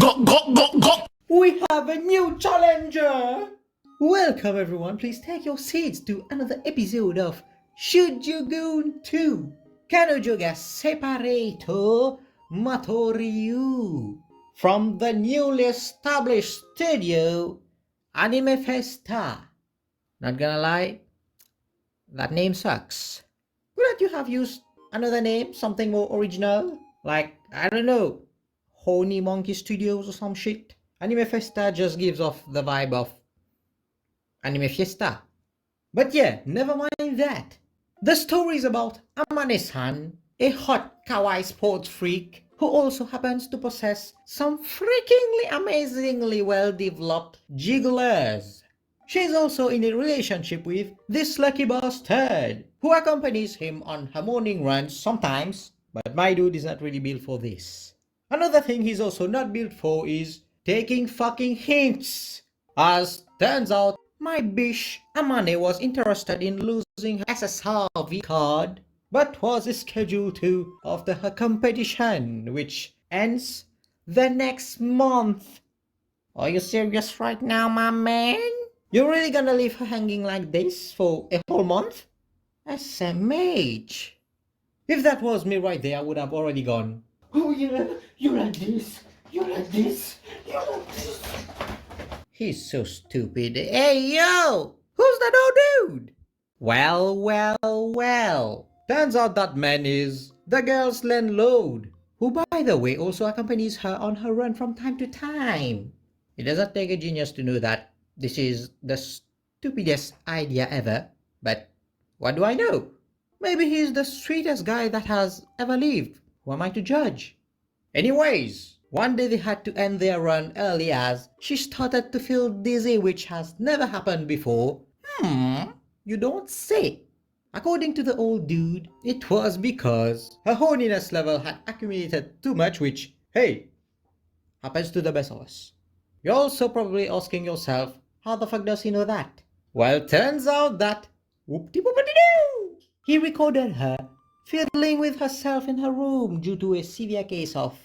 We have a new challenger! Welcome everyone, please take your seats to another episode of Goon 2 Kanojo ga separato Matou Riyuu from the newly established studio AnimeFesta. Not gonna lie, that name sucks. Couldn't you have used another name, something more original? Like, I don't know, Honey Monkey Studios or some shit? AnimeFesta just gives off the vibe of AnimeFesta. But yeah, never mind that. The story is about Amane-san, a hot kawaii sports freak who also happens to possess some freakingly amazingly well-developed jigglers. She is also in a relationship with this lucky bastard who accompanies him on her morning runs sometimes, but my dude is not really built for this. Another thing he's also not built for is taking fucking hints. As turns out, my bish Amane was interested in losing her SSRV card, but was scheduled to after her competition, which ends the next month. Are you serious right now, my man? You're really gonna leave her hanging like this for a whole month? SMH. If that was me right there, I would have already gone. Oh yeah, you like this, you like this, you like this. He's so stupid. Hey yo! Who's that old dude? Well. Turns out that man is the girl's landlord, who by the way also accompanies her on her run from time to time. It doesn't take a genius to know that this is the stupidest idea ever, but what do I know? Maybe he's the sweetest guy that has ever lived. Who am I to judge? Anyways, one day they had to end their run early as she started to feel dizzy, which has never happened before. You don't say. According to the old dude, it was because her horniness level had accumulated too much, which, hey, happens to the best of us. You're also probably asking yourself, how the fuck does he know that? Well, turns out that, whoop-de-boop-de-doo, he recorded her fiddling with herself in her room due to a severe case of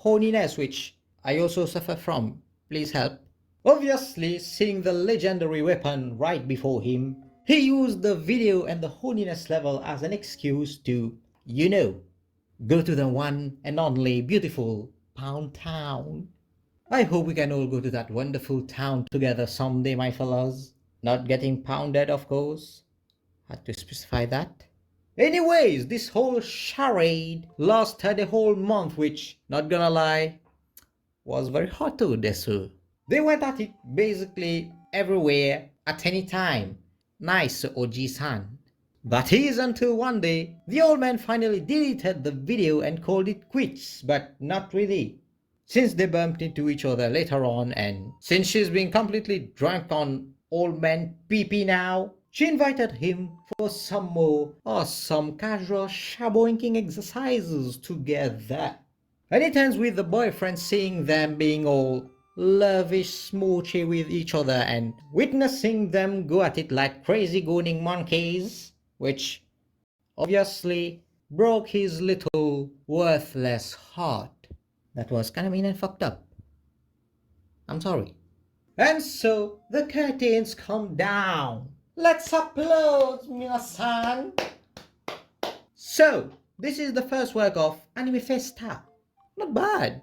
horniness, which I also suffer from. Please help. Obviously, seeing the legendary weapon right before him, he used the video and the horniness level as an excuse to, go to the one and only beautiful Pound Town. I hope we can all go to that wonderful town together someday, my fellas. Not getting pounded, of course. Had to specify that. Anyways, this whole charade lasted a whole month, which, not gonna lie, was very hot to desu. They went at it basically everywhere at any time. Nice Oji-san. That is until one day, the old man finally deleted the video and called it quits, but not really. Since they bumped into each other later on, and since she's been completely drunk on old man pee now, she invited him for some more awesome casual shaboinking exercises together. And it ends with the boyfriend seeing them being all lavish smoochy with each other and witnessing them go at it like crazy gooning monkeys, which obviously broke his little worthless heart. That was kinda mean and fucked up. I'm sorry. And so the curtains come down. Let's applaud, minasan! So, this is the first work of AnimeFesta. Not bad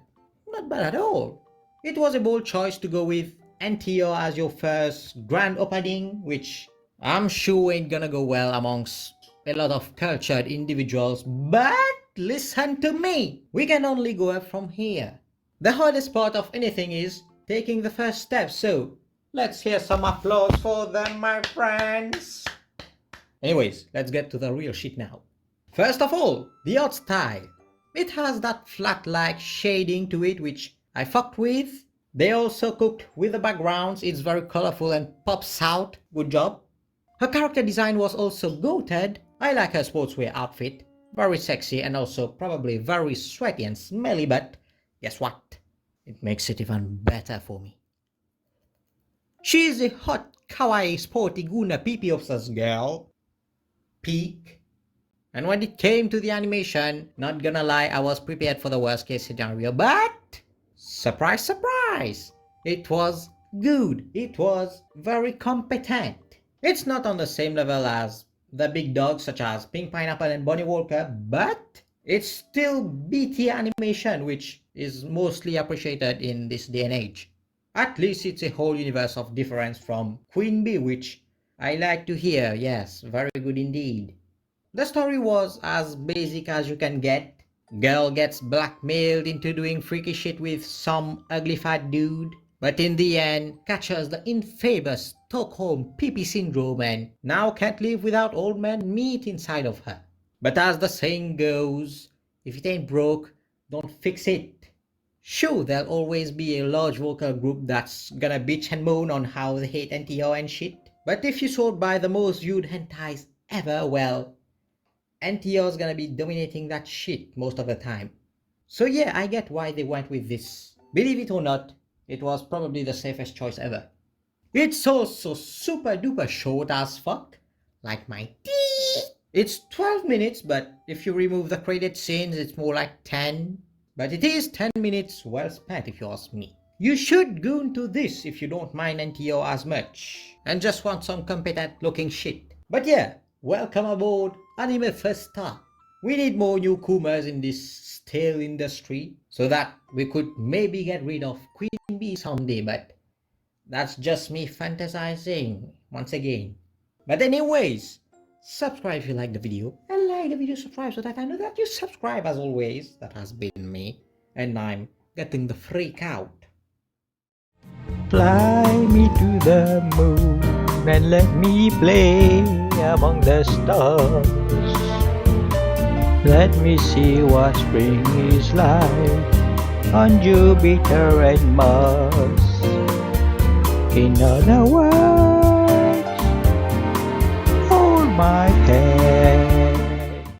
at all. It was a bold choice to go with NTO as your first grand opening, which I'm sure ain't gonna go well amongst a lot of cultured individuals, but listen to me, we can only go up from here. The hardest part of anything is taking the first step, so let's hear some applause for them, my friends. Anyways, let's get to the real shit now. First of all, the art style. It has that flat-like shading to it, which I fucked with. They also cooked with the backgrounds. It's very colorful and pops out. Good job. Her character design was also goated. I like her sportswear outfit. Very sexy and also probably very sweaty and smelly, but guess what? It makes it even better for me. She is a hot, kawaii, sporty, guna, pee obsessed girl. Peak. And when it came to the animation, not gonna lie, I was prepared for the worst case scenario, but Surprise, surprise! It was good. It was very competent. It's not on the same level as the big dogs such as Pink Pineapple and Bonnie Walker, but it's still BT animation, which is mostly appreciated in this day and age. At least it's a whole universe of difference from Queen Bee, which I like to hear. Yes, very good indeed. The story was as basic as you can get. Girl gets blackmailed into doing freaky shit with some ugly fat dude, but in the end catches the infamous Stockholm PP syndrome and now can't live without old man meat inside of her. But as the saying goes, if it ain't broke, don't fix it. Sure, there'll always be a large vocal group that's gonna bitch and moan on how they hate NTO and shit. But if you sort by the most viewed hentais ever, well, NTO's gonna be dominating that shit most of the time. So yeah, I get why they went with this. Believe it or not, it was probably the safest choice ever. It's also super duper short as fuck, like my tea. It's 12 minutes, but if you remove the credit scenes, it's more like 10. But it is 10 minutes well spent if you ask me. You should go into this if you don't mind NTO as much and just want some competent looking shit. But yeah, welcome aboard AnimeFesta. We need more newcomers in this stale industry so that we could maybe get rid of Queen Bee someday, but that's just me fantasizing once again. But anyways, subscribe if you like the video and like the video, subscribe so that I know that you subscribe as always. That has been me and I'm getting the freak out. Fly me to the moon and let me play among the stars. Let me see what spring is like on Jupiter and Mars. In other words, hold my hand.